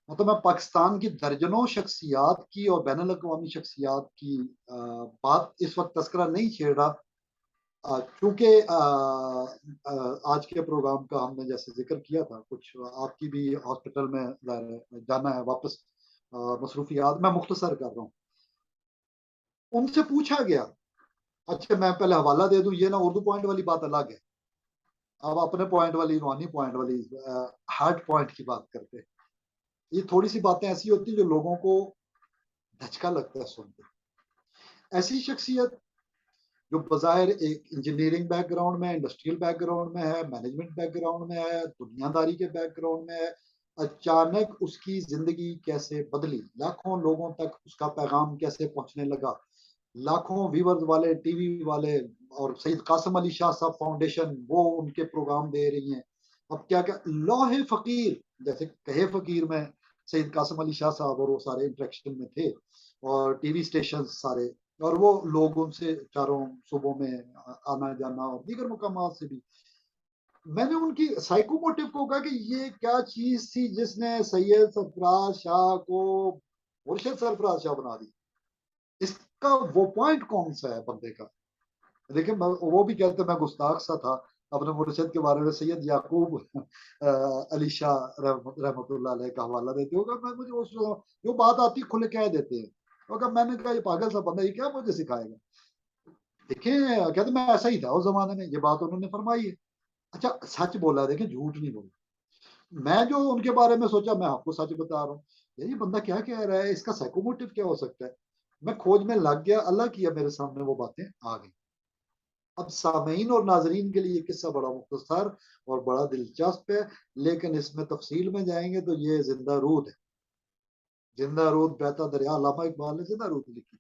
مطلب میں پاکستان کی درجنوں شخصیات کی اور بین الاقوامی شخصیات کی بات اس وقت تذکرہ نہیں چھیڑ رہا، چونکہ آج کے پروگرام کا ہم نے جیسے ذکر کیا تھا، کچھ آپ کی بھی ہاسپٹل میں جانا ہے واپس، مصروفیات میں مختصر کر رہا ہوں. ان سے پوچھا گیا، اچھا میں پہلے حوالہ دے دوں، یہ نا اردو پوائنٹ والی بات الگ ہے، اب اپنے پوائنٹ والی، روحانی پوائنٹ والی، ہارٹ پوائنٹ کی بات کرتے. یہ تھوڑی سی باتیں ایسی ہوتی ہیں جو لوگوں کو دھچکا لگتا ہے سن کے. ایسی شخصیت جو بظاہر ایک انجینئرنگ بیک گراؤنڈ میں، انڈسٹریل بیک گراؤنڈ میں ہے، مینجمنٹ بیک گراؤنڈ میں ہے، دنیا داری کے بیک گراؤنڈ میں ہے، اچانک اس کی زندگی کیسے بدلی، لاکھوں لوگوں تک اس کا پیغام کیسے پہنچنے لگا، لاکھوں ویورز والے، ٹی وی والے، اور سید قاسم علی شاہ صاحب فاؤنڈیشن وہ ان کے پروگرام دے رہی ہیں. اب کیا لوح فقیر، جیسے کہے فقیر میں سید قاسم علی شاہ صاحب اور وہ سارے انٹریکشن میں تھے، اور ٹی وی اسٹیشن سارے، اور وہ لوگ ان سے چاروں صوبوں میں آنا جانا اور دیگر مقامات سے بھی. میں نے ان کی سائیکو موٹیو کو کہا کہ یہ کیا چیز تھی جس نے سید سرفراز شاہ کو مرشد سرفراز شاہ بنا دی؟ اس کا وہ پوائنٹ کون سا ہے بندے کا؟ دیکھیں وہ بھی کہتے میں گستاخ سا تھا اپنے مرشد کے بارے میں سید یعقوب علی شاہ رحمۃ اللہ علیہ کا حوالہ دیتے ہوگا. میں مجھے جو بات آتی کھلے کہہ دیتے ہیں. میں نے کہا یہ پاگل سا بندہ، یہ کیا مجھے سکھائے گا؟ دیکھیں کہتے میں ایسا ہی تھا اس زمانے میں، یہ بات انہوں نے فرمائی ہے. اچھا سچ بولا، دیکھیں جھوٹ نہیں بولا. میں جو ان کے بارے میں سوچا میں آپ کو سچ بتا رہا ہوں. یہ بندہ کیا کہہ رہا ہے، اس کا سائیکو موٹیو کیا ہو سکتا ہے؟ میں کھوج میں لگ گیا، اللہ کیا میرے سامنے وہ باتیں آ گئی. اب سامعین اور ناظرین کے لیے یہ قصہ بڑا مختصر اور بڑا دلچسپ ہے، لیکن اس میں تفصیل میں جائیں گے تو یہ زندہ رود ہے. زندہ رود بہتا دریا، علامہ اقبال نے زندہ رود لکھی.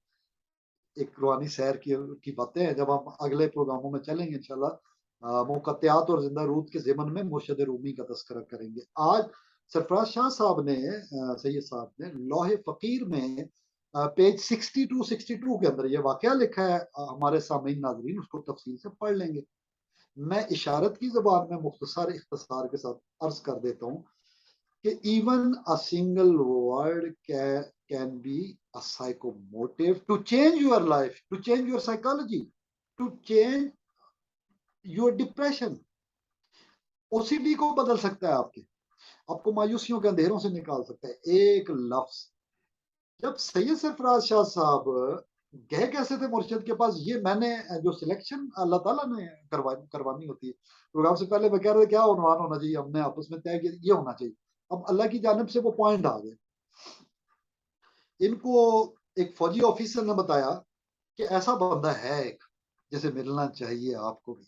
ایک روحانی سیر کی باتیں ہیں، جب ہم اگلے پروگراموں میں چلیں گے انشاءاللہ مقطعات اور زندہ رود کے ضمن میں مرشد رومی کا تذکرہ کریں گے. آج سرفراز شاہ صاحب نے، سید صاحب نے لوح فقیر میں پیج 62 کے اندر یہ واقعہ لکھا ہے. ہمارے سامعین ناظرین اس کو تفصیل سے پڑھ لیں گے. میں اشارت کی زبان میں مختصر اختصار کے ساتھ عرض کر دیتا ہوں کہ even a single word can be a psychomotive to change your life, to change your psychology, to change your depression. OCD کو بدل سکتا ہے آپ کو مایوسیوں کے اندھیروں سے نکال سکتا ہے ایک لفظ. جب سید سرفراز شاہ صاحب گئے کیسے تھے مرشد کے پاس، یہ میں نے جو سلیکشن اللہ تعالیٰ نے کروانی ہوتی ہے. پروگرام سے پہلے میں کہہ رہا تھا کیا عنوان ہونا چاہیے، ہم نے آپس میں طے کیا یہ ہونا چاہیے. اب اللہ کی جانب سے وہ پوائنٹ آ گئے. ان کو ایک فوجی آفیسر نے بتایا کہ ایسا بندہ ہے ایک جسے ملنا چاہیے آپ کو بھی.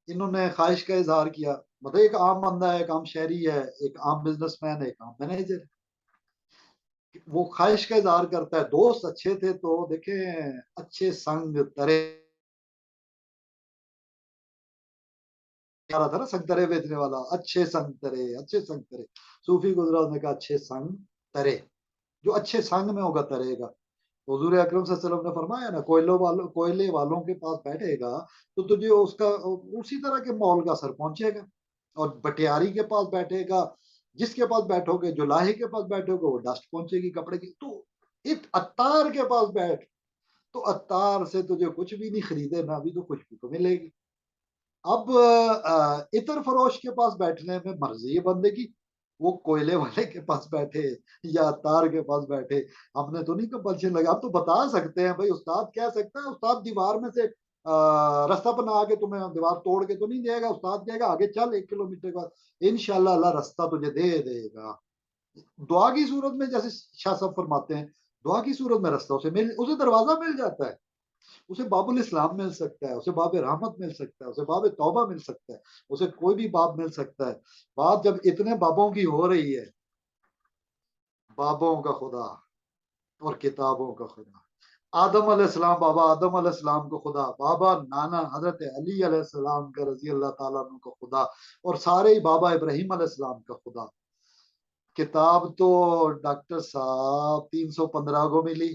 انہوں نے خواہش کا اظہار کیا. مطلب ایک عام بندہ ہے، ایک عام شہری ہے، ایک عام بزنس مین ہے، ایک عام مینیجر. وہ خواہش کا اظہار کرتا ہے. دوست اچھے تھے تو دیکھیں اچھے سنگ ترے تھا نا، سنگترے بیچنے والا، اچھے سنگترے، اچھے سنگترے. صوفی گزرا نے کہا اچھے سنگ ترے، جو اچھے سنگ میں ہوگا ترے گا. حضور اکرم صلی اللہ علیہ وسلم نے فرمایا نا، کوئلے والوں کے پاس بیٹھے گا تو تجھے اس کا اسی طرح کے مول کا اثر پہنچے گا. اور بٹیاری کے پاس بیٹھے گا، جس کے پاس بیٹھو گے، جو لاہے کے پاس بیٹھو گے وہ ڈسٹ پہنچے گی کپڑے کی. تو عطار کے پاس بیٹھ تو عطار سے تجھے کچھ بھی نہیں خریدے نہ بھی تو کچھ بھی تو ملے گی. اب عطر فروش کے پاس بیٹھنے میں مرضی ہے بندے کی، وہ کوئلے والے کے پاس بیٹھے یا تار کے پاس بیٹھے. ہم نے تو نہیں کمپلشن لگا. ہم تو بتا سکتے ہیں بھائی، استاد کہہ سکتا ہے، استاد دیوار میں سے راستہ بنا کے تمہیں دیوار توڑ کے تو نہیں دے گا. استاد کہے گا آگے چل 1 کلومیٹر کے بعد انشاءاللہ اللہ راستہ تجھے دے دے گا. دعا کی صورت میں جیسے شاہ صاحب فرماتے ہیں، دعا کی صورت میں راستہ اسے دروازہ مل جاتا ہے. اسے باب الاسلام مل سکتا ہے، اسے باب رحمت مل سکتا ہے، اسے باب توبہ مل سکتا ہے، اسے کوئی بھی باب مل سکتا ہے. بات جب اتنے بابوں کی ہو رہی ہے، بابوں کا خدا اور کتابوں کا خدا، آدم علیہ السلام، بابا آدم علیہ السلام کو خدا، بابا نانا حضرت علی علیہ السلام کا رضی اللہ تعالیٰ عنہ کو خدا، اور سارے بابا ابراہیم علیہ السلام کا خدا. کتاب تو ڈاکٹر صاحب 315 کو ملی،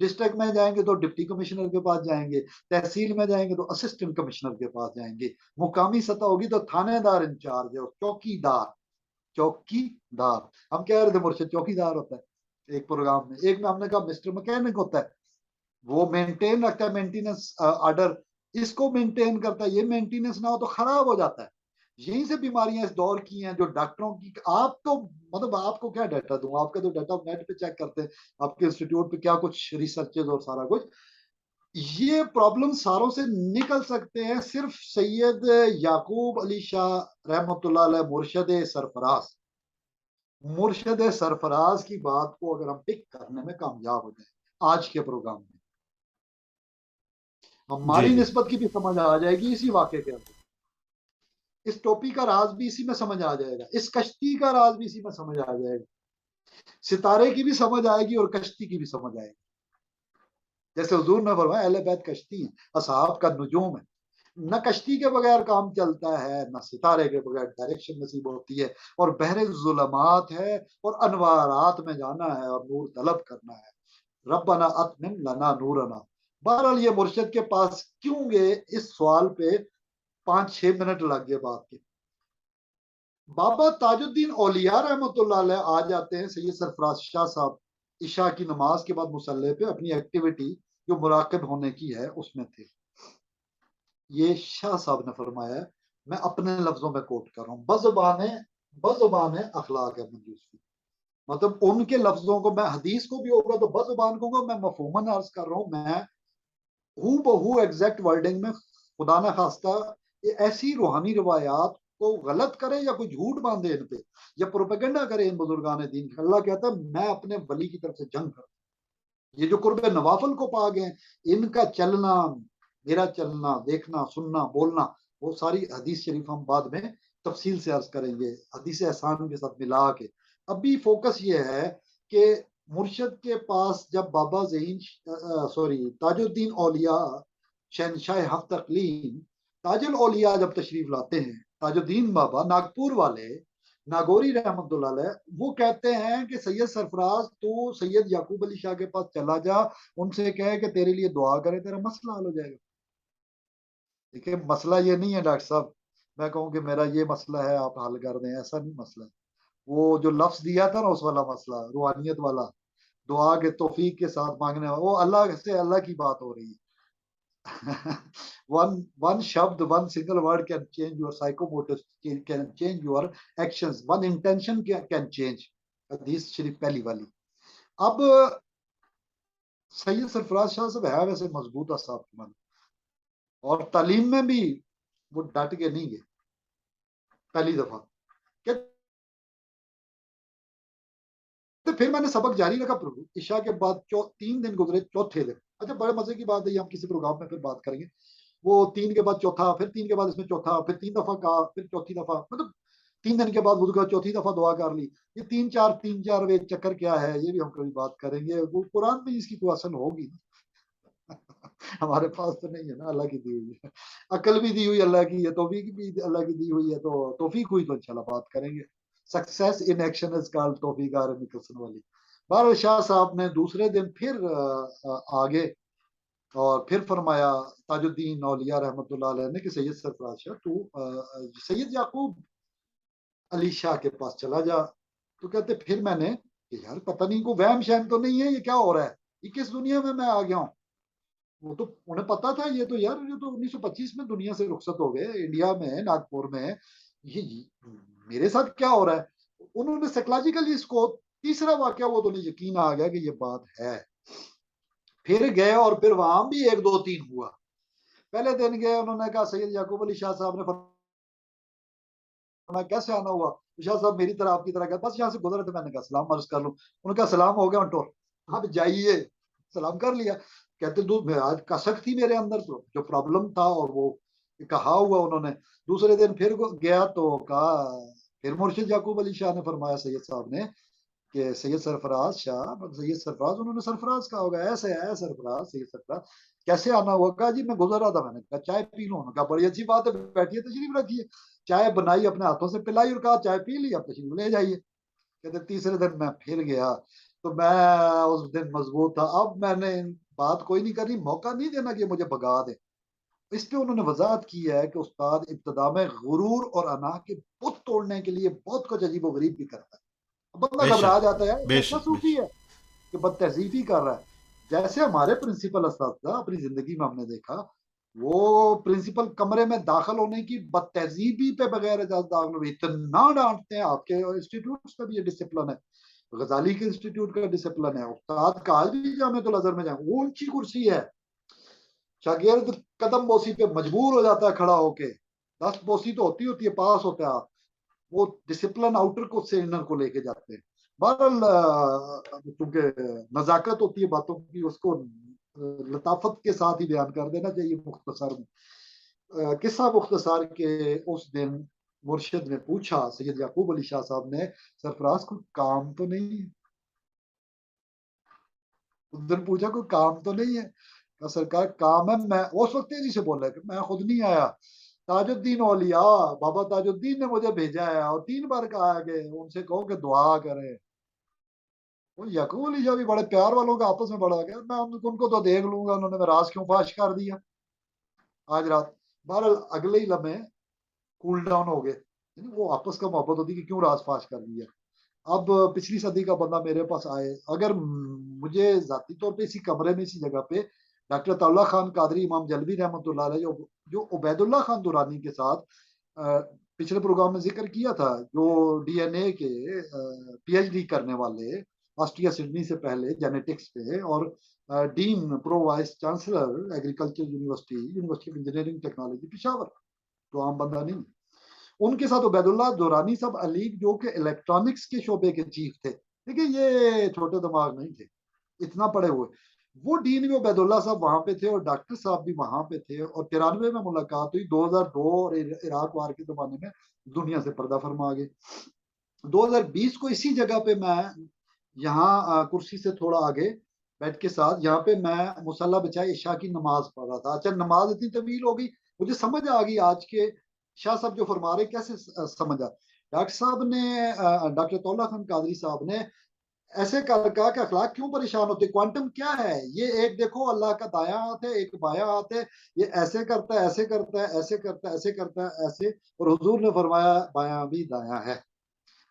ڈسٹرکٹ میں جائیں گے تو ڈپٹی کمشنر کے پاس جائیں گے، تحصیل میں جائیں گے تو اسسٹنٹ کمشنر کے پاس جائیں گے، مقامی سطح ہوگی تو تھانے دار انچارج ہے، اور چوکی دار، چوکی دار، ہم کہہ رہے تھے مرشد چوکی دار ہوتا ہے ایک پروگرام میں، ایک میں ہم نے کہا مسٹر مکینک ہوتا ہے، وہ مینٹین رکھتا ہے مینٹیننس آرڈر، اس کو مینٹین کرتا ہے، یہ مینٹیننس نہ ہو تو خراب ہو جاتا ہے۔ یہیں سے بیماریاں اس دور کی ہیں جو ڈاکٹروں کی، آپ تو مطلب آپ کو کیا ڈیٹا دوں، آپ کا تو ڈیٹا نیٹ پہ چیک کرتے ہیں، آپ کے انسٹیٹیوٹ پہ کیا کچھ ریسرچز اور سارا کچھ، یہ پرابلم ساروں سے نکل سکتے ہیں صرف سید یعقوب علی شاہ رحمۃ اللہ علیہ مرشد سرفراز، مرشد سرفراز کی بات کو اگر ہم پک کرنے میں کامیاب ہو جائیں آج کے پروگرام میں،
جی
ہماری
جی
نسبت کی بھی سمجھ آ جائے گی اسی واقعے کے اندر، اس ٹوپی کا راز بھی اسی میں سمجھ آ جائے گا، اس کشتی کا راز بھی اسی میں سمجھ آ جائے گا، ستارے کی بھی سمجھ آئے گی اور کشتی کی بھی سمجھ آئے گی، جیسے حضور نے فرمایا اہل بیت کشتی ہیں، اصحاب کا نجوم ہے، نہ کشتی کے بغیر کام چلتا ہے، نہ ستارے کے بغیر ڈائریکشن نصیب ہوتی ہے، اور بحر ظلمات ہے اور انوارات میں جانا ہے اور نور طلب کرنا ہے، ربنا اتمم لنا نورنا۔ بہرحال یہ مرشد کے پاس کیوں گئے، اس سوال پہ 5-6 منٹ لگ گئے بات کے۔ بابا تاج الدین اولیاء رحمۃ اللہ علیہ آ جاتے ہیں سید سرفراز شاہ صاحب عشاء کی نماز کے بعد مصلی پہ اپنی ایکٹیویٹی جو مراقب ہونے کی ہے اس میں تھے، یہ شاہ صاحب نے فرمایا ہے، میں اپنے لفظوں میں کوٹ کر رہا ہوں، بزبان اخلاق ہے منجوس کی، مطلب ان کے لفظوں کو میں حدیث کو بھی ہوگا تو بزبان کہوں گا، میں مفہوماً عرض کر رہا ہوں، میں ہو بہو ایگزیکٹ ورڈنگ میں خدا نہ خواستہ یہ ایسی روحانی روایات کو غلط کرے یا کوئی جھوٹ باندھے ان پہ یا پروپیگنڈا کرے ان بزرگان دین، اللہ کہتا ہے میں اپنے ولی کی طرف سے جنگ کروں، یہ جو قرب نوافل کو پا گئے ان کا چلنا، میرا چلنا، دیکھنا، سننا، بولنا، وہ ساری حدیث شریف ہم بعد میں تفصیل سے عرض کریں گے حدیث احسان کے ساتھ ملا کے، ابھی فوکس یہ ہے کہ مرشد کے پاس جب بابا ذہین تاج الدین اولیاء شہنشاہ حق تقلیم تاج الاولیاء جب تشریف لاتے ہیں، تاج الدین بابا ناگپور والے ناگوری رحمت اللہ علیہ، وہ کہتے ہیں کہ سید سرفراز تو سید یعقوب علی شاہ کے پاس چلا جا، ان سے کہے کہ تیرے لیے دعا کرے، تیرا مسئلہ حل ہو جائے گا۔ دیکھیں مسئلہ یہ نہیں ہے ڈاکٹر صاحب میں کہوں کہ میرا یہ مسئلہ ہے آپ حل کر دیں، ایسا نہیں مسئلہ ہے، وہ جو لفظ دیا تھا نا اس والا مسئلہ روحانیت والا، دعا کے توفیق کے ساتھ مانگنے والا، وہ اللہ سے اللہ کی بات ہو رہی ہے۔ one shabd, one single word can change your psychomotor, can change your actions, one intention can change، حدیث شریف پہلی والی۔ اب سید سرفراز شاہ صاحب ہے ویسے مضبوط اصحاب کے من، اور تعلیم میں بھی وہ ڈٹ کے نہیں گئے، پہلی دفعہ پھر میں نے سبق جاری رکھا، عشاء کے بعد 3 دن گزرے، چوتھے دن، اچھا بڑے مزے کی بات ہے یہ ہم کسی پروگرام میں پھر بات کریں گے، وہ 3 کے بعد چوتھا، پھر 3 کے بعد اس میں چوتھا، پھر 3 دفعہ کہا، پھر چوتھی دفعہ، مطلب 3 دن کے بعد وضو کا چوتھی دفعہ دعا کر لی، یہ 3 4 چکر کیا ہے یہ بھی ہم کبھی بات کریں گے، وہ قرآن میں اس کی کوئی اصل ہوگی ہمارے پاس تو نہیں ہے نا، اللہ کی دی ہوئی ہے، عقل بھی دی ہوئی اللہ کی ہے، توفیق بھی اللہ کی دی ہوئی ہے، تو توفیق ہوئی تو انشاءاللہ بات کریں گے، success in action is called توفیق نکلسن والی۔ بہر شاہ صاحب نے دوسرے دن پھر آگے اور پھر فرمایا تاج الدین اولیاء رحمۃ اللہ علیہ نے کہ سید سرفراز شاہ تو سید یعقوب علی شاہ کے پاس چلا جا، تو کہتے پھر میں نے کہ یار پتہ نہیں کوئی وہم شہم تو نہیں ہے، یہ کیا ہو رہا ہے، یہ کس دنیا میں آ گیا ہوں، وہ تو انہیں پتا تھا یہ تو یار یہ تو 1925 میں دنیا سے رخصت ہو گئے، انڈیا میں ناگپور میں یہ میرے ساتھ کیا ہو رہا ہے، انہوں نے سائیکولوجیکلی اس کو تیسرا واقعہ وہ تو نہیں یقین آ گیا کہ یہ بات ہے، پھر گئے اور پھر وہاں بھی 1 2 3 ہوا، پہلے دن گئے انہوں نے کہا سید یعقوب علی شاہ صاحب نے فرمایا کیسے آنا ہوا، شاہ صاحب میری طرح آپ کی طرح کہا بس یہاں سے گزرے تھے، میں نے کہا سلام عرض کر لوں، انہوں نے کہا سلام ہو گیا انٹور، اب جائیے، سلام کر لیا، کہتے آج کسک تھی میرے اندر تو جو پرابلم تھا اور وہ کہا ہوا انہوں نے، دوسرے دن پھر گیا تو کہا، پھر مرشد یعقوب علی شاہ نے فرمایا سید صاحب نے کہ سید سرفراز شاہ، سید سرفراز، انہوں نے سرفراز کہا ہوگا، ایسے ہے سرفراز، سید سرفراز کیسے آنا ہوا، کہا جی میں گزر رہا تھا، میں نے کہا چائے پی لوں، کہا بڑی اچھی بات ہے بیٹھیے تشریف رکھیے، چائے بنائی اپنے ہاتھوں سے پلائی اور کہا چائے پی لی اب تشریف لے جائیے، کہتے تیسرے دن میں پھر گیا، تو میں اس دن مضبوط تھا. اب میں نے بات کوئی نہیں کرنی, موقع نہیں دینا کہ مجھے بگا دے. اس پہ انہوں نے وضاحت کی ہے کہ استاد ابتدا میں غرور اور انا کے بت توڑنے کے لیے بہت کچھ عجیب و غریب بھی کرتا ہے. بندہ
بے
گھبرا
شک،
جاتا ہے,
بے
کیسا
شک، بے
صوفی
شک.
ہے کہ بد تہذیبی کر رہا ہے. جیسے ہمارے پرنسپل اساتذہ اپنی زندگی میں ہم نے دیکھا, وہ پرنسپل کمرے میں داخل ہونے کی بد تہذیبی پہ بغیر اجازت داخل ہوئے اتنا ڈانٹتے ہیں. آپ کے انسٹیٹیوٹ کا بھی یہ ڈسپلن ہے, غزالی کے انسٹیٹیوٹ کا ڈسپلن ہے. استاد کا آج بھی جامعۃ الازہر میں جائیں, وہ اونچی کرسی ہے, شاگرد قدم بوسی پہ مجبور ہو جاتا ہے کھڑا ہو کے. 10 بوسی تو ہوتی ہے, پاس ہوتا ہے آپ. وہ ڈسپلن آؤٹر کو سے انر کو لے کے جاتے ہیں. بہرحال چونکہ نزاکت ہوتی ہے باتوں کی, اس کو لطافت کے ساتھ ہی بیان کر دینا چاہیے. مختصر میں قصہ مختصر کے اس دن مرشد نے پوچھا, سید یعقوب علی شاہ صاحب نے, سرفراز کو کام تو نہیں ہے؟ اس دن پوچھا کوئی کام تو نہیں ہے؟ کہ سرکار کام ہے. میں اس وقت تیزی سے بول رہا کہ میں خود نہیں آیا, تاج الدین اولیاء بابا تاج الدین نے مجھے بھیجا ہے, اور 3 بار کہا ہے کہ ان سے کہو کہ دعا کریں. وہ یعقوب علی شاہ بھی بڑے پیار والوں کا آپس میں بڑا گیا, میں ان کو تو دیکھ لوں گا انہوں نے راز کیوں فاش کر دیا آج رات. بہرحال اگلے ہی لمحے کول ڈاؤن ہو گئے. وہ آپس کا محبت ہوتی کہ کیوں راز فاش کر دیا. اب پچھلی صدی کا بندہ میرے پاس آئے, اگر مجھے ذاتی طور پہ اسی کمرے میں اسی جگہ پہ ڈاکٹر عطا اللہ خان قادری امام جلوی رحمۃ اللہ علیہ, جو عبید اللہ خان دورانی کے ساتھ پچھلے پروگرام میں ذکر کیا تھا, جو ڈی این اے کے پی ایچ ڈی کرنے والے آسٹریا سڈنی سے پہلے جینیٹکس پہ, اور dean pro vice chancellor agriculture university of engineering technology Peshawar, تو عام بندہ نہیں. ان کے ساتھ عبید اللہ دورانی صاحب علی, جو کہ الیکٹرانکس کے شعبے کے چیف تھے. دیکھیں یہ چھوٹے دماغ نہیں تھے, اتنا پڑے ہوئے. وہ ڈین بھی عبید اللہ صاحب وہاں پہ تھے, اور ڈاکٹر صاحب بھی وہاں پہ تھے, اور 93 میں ملاقات ہوئی. 2002 اور عراق وار کے زمانے میں دنیا سے پردہ فرما گئے. 2020 کو اسی جگہ پہ میں یہاں کرسی سے تھوڑا آگے بیٹھ کے ساتھ, یہاں پہ میں مصلی بچائے عشاء کی نماز پڑھ رہا تھا. اچھا نماز اتنی طویل ہو گئی, مجھے سمجھ آ گئی آج کے شاہ صاحب جو فرما رہے کیسے سمجھا. ڈاکٹر صاحب نے, ڈاکٹر عطا اللہ خان قادری صاحب نے ایسے کہا کہ اخلاق کیوں پریشان ہوتے, کوانٹم کیا ہے یہ, ایک دیکھو اللہ کا دایاں ہاتھ ہے, ایک بایاں ہاتھ ہے, یہ ایسے کرتا ہے, ایسے کرتا ہے, ایسے کرتا ہے, ایسے کرتا ہے, ایسے. اور حضور نے فرمایا بایاں بھی دایاں ہے.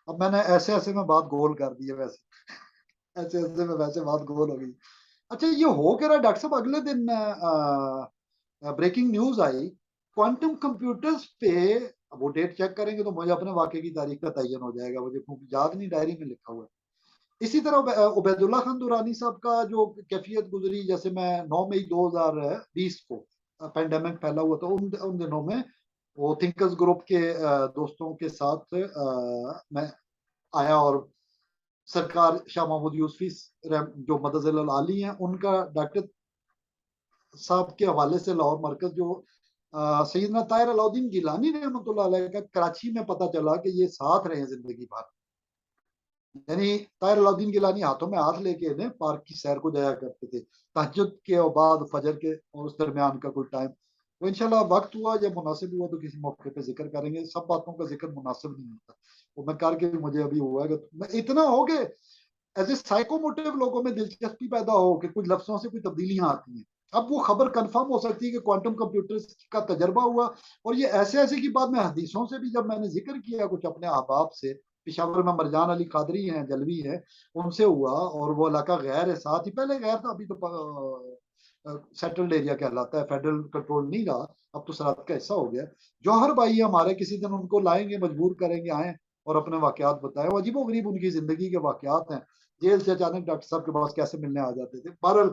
اب میں نے ایسے ایسے میں بات گول کر دی ہے, ویسے ایسے ایسے میں ویسے بات گول ہو گئی. اچھا یہ ہو کے رہا ڈاکٹر صاحب, اگلے دن بریکنگ نیوز آئی کوانٹم کمپیوٹرز پہ. اب وہ ڈیٹ چیک کریں گے تو مجھے اپنے واقعے کی تاریخ کا تعین ہو جائے گا, مجھے یاد نہیں, ڈائری میں لکھا ہوا ہے. اسی طرح عبید اللہ خان دورانی صاحب کا جو کیفیت گزری, جیسے میں 9 مئی 2020 کو پینڈیمک پھیلا ہوا تھا, ان دنوں میں وہ تھنکرز گروپ کے دوستوں کے ساتھ میں آیا, اور سرکار شاہ محمود یوسفی جو مدظ العالی ہیں, ان کا ڈاکٹر صاحب کے حوالے سے لاہور مرکز جو سیدنا طاہر علاء الدین گیلانی رحمۃ اللہ علیہ کا کراچی میں پتہ چلا کہ یہ ساتھ رہے زندگی بھر. یعنی طاہر علاء الدین گیلانی ہاتھوں میں ہاتھ لے کے انہیں پارک کی سیر کو جایا کرتے تھے, تہجد کے بعد فجر کے, اور اس درمیان کا کوئی ٹائم. وہ انشاءاللہ وقت ہوا یا مناسب ہوا تو کسی موقع پہ ذکر کریں گے. سب باتوں کا ذکر مناسب نہیں ہوتا, وہ میں کر کے بھی مجھے ابھی ہوا ہے کہ اتنا ہو گئے ایز اے سائیکوموٹیو لوگوں میں دلچسپی پیدا ہو کہ کچھ لفظوں سے کوئی تبدیلیاں آتی ہیں. اب وہ خبر کنفرم ہو سکتی ہے کہ کوانٹم کمپیوٹر کا تجربہ ہوا, اور یہ ایسے ایسے کی بات میں حدیثوں سے بھی جب میں نے ذکر کیا کچھ اپنے احباب سے, پشاور میں مرجان علی قادری ہیں, جلوی ہیں, ان سے ہوا, اور وہ علاقہ غیر ہے ساتھ ہی, پہلے غیر تھا, ابھی تو سیٹلڈ ایریا کہلاتا ہے, فیڈرل کنٹرول نہیں رہا, اب تو سرحد کا حصہ ہو گیا. جوہر بھائی ہمارے, کسی دن ان کو لائیں گے, مجبور کریں گے آئیں اور اپنے واقعات بتائیں. وہ عجیب و غریب ان کی زندگی کے واقعات ہیں, جیل سے اچانک ڈاکٹر صاحب کے پاس کیسے ملنے آ جاتے تھے. بہرحال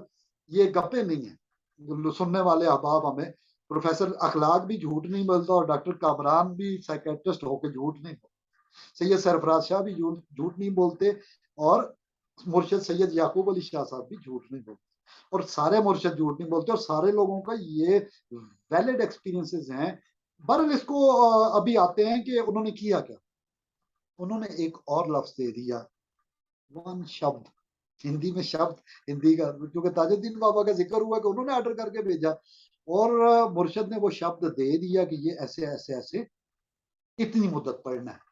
یہ گپے نہیں ہیں, سننے والے احباب ہمیں, پروفیسر اخلاق بھی جھوٹ نہیں بولتا, اور ڈاکٹر کامران بھی سائیکیٹرسٹ ہو کے جھوٹ نہیں بولتا, سید سرفراز شاہ بھی جھوٹ نہیں بولتے, اور مرشد سید یعقوب علی شاہ صاحب بھی جھوٹ نہیں بولتے, اور سارے مرشد جھوٹ نہیں بولتے, اور سارے لوگوں کا یہ ویلڈ ایکسپیرینسز ہیں. بہرحال اس کو ابھی آتے ہیں کہ انہوں نے کیا کیا. انہوں نے ایک اور لفظ دے دیا, ون شبد, ہندی میں شبد, ہندی کا کیونکہ تاج الدین بابا کا ذکر ہوا کہ انہوں نے آرڈر کر کے بھیجا, اور مرشد نے وہ شبد دے دیا کہ یہ ایسے ایسے ایسے اتنی مدت پڑھنا ہے.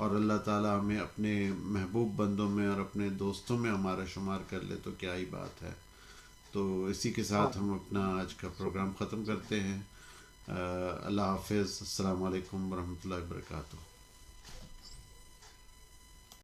اور اللہ تعالیٰ ہمیں اپنے محبوب بندوں میں اور اپنے دوستوں میں ہمارا شمار کر لے تو کیا ہی بات ہے. تو اسی کے ساتھ ہم
آمین
اپنا آج کا پروگرام ختم
سب
کرتے ہیں. اللہ حافظ. السلام علیکم ورحمۃ اللہ وبرکاتہ.